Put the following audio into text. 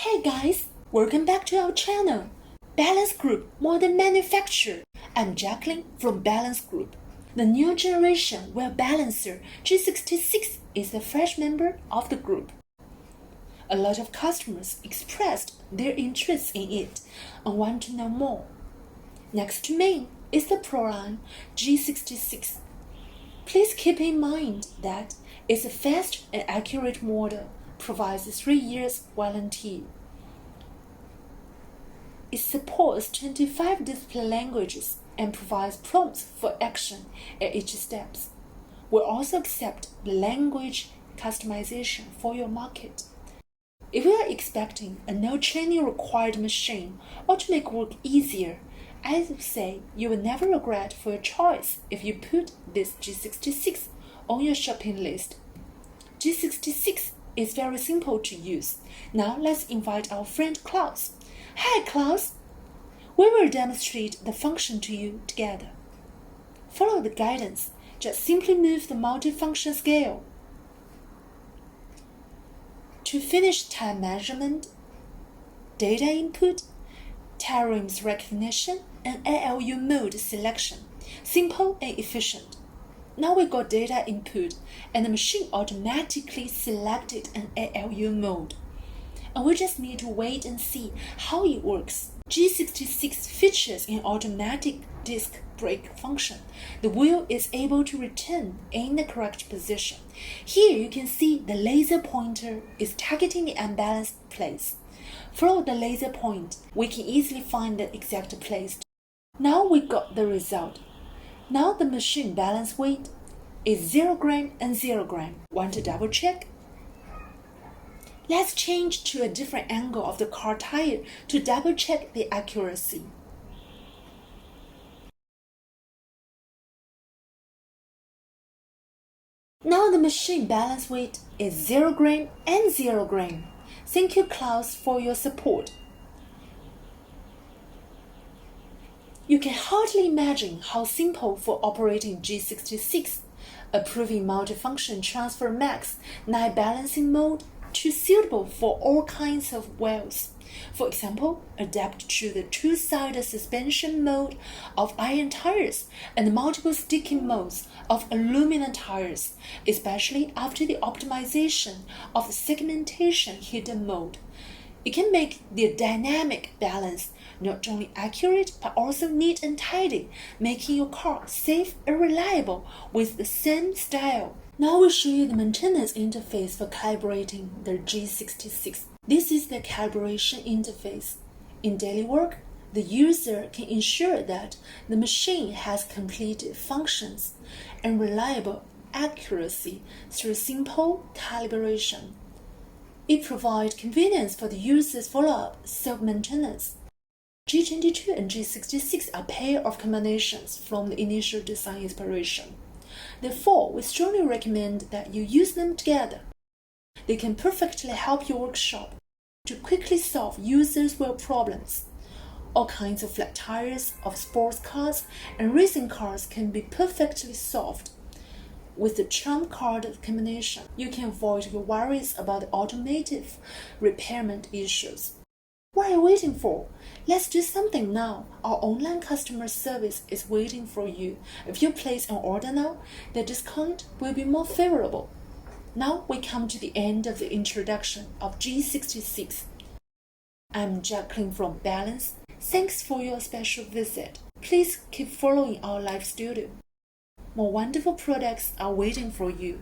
Hey guys, welcome back to our channel. Balance Group More Than Manufacturer. I'm Jacqueline from Balance Group. The new generation wheel balancer G66 is a fresh member of the group. A lot of customers expressed their interest in it and want to know more. Next to me is the Pro line G66. Please keep in mind that it's a fast and accurate model, provides 3 years warranty. It supports 25 display languages and provides prompts for action at each step. We'll also accept the language customization for your market. If you are expecting a no training required machine or to make work easier, I would say you will never regret for your choice if you put this G66 on your shopping list. G66 is very simple to use. Now let's invite our friend Klaus. Hi Klaus! We will demonstrate the function to you together. Follow the guidance. Just simply move the multifunction scale. To finish time measurement, data input, terms recognition, and ALU mode selection. Simple and efficient. Now we got data input and the machine automatically selected an ALU mode. And we just need to wait and see how it works. G66 features an automatic disc brake function. The wheel is able to return in the correct position. Here you can see the laser pointer is targeting the unbalanced place. Follow the laser point. We can easily find the exact place. Now we got the result. Now the machine balance weight is 0 gram and 0 gram. Want to double check? Let's change to a different angle of the car tire to double check the accuracy. Now the machine balance weight is 0 gram and 0 gram. Thank you Klaus for your support. You can hardly imagine how simple for operating G66, approving multifunction transfer max 9 balancing mode to suitable for all kinds of wheels. For example, adapt to the two-sided suspension mode of iron tires and multiple sticking modes of aluminum tires, especially after the optimization of the segmentation hidden mode. It can make the dynamic balance not only accurate but also neat and tidy, making your car safe and reliable with the same style. Now we'll show you the maintenance interface for calibrating the G66. This is the calibration interface. In daily work, the user can ensure that the machine has completed functions and reliable accuracy through simple calibration. It provides convenience for the user's follow-up self-maintenance. G22 and G66 are a pair of combinations from the initial design inspiration. Therefore, we strongly recommend that you use them together. They can perfectly help your workshop to quickly solve users' wheel problems. All kinds of flat tires of sports cars and racing cars can be perfectly solved. With the trump card combination, you can avoid your worries about the automotive repairment issues. What are you waiting for? Let's do something now. Our online customer service is waiting for you. If you place an order now, the discount will be more favorable. Now we come to the end of the introduction of G66. I'm Jacqueline from Balance. Thanks for your special visit. Please keep following our live studio. More wonderful products are waiting for you.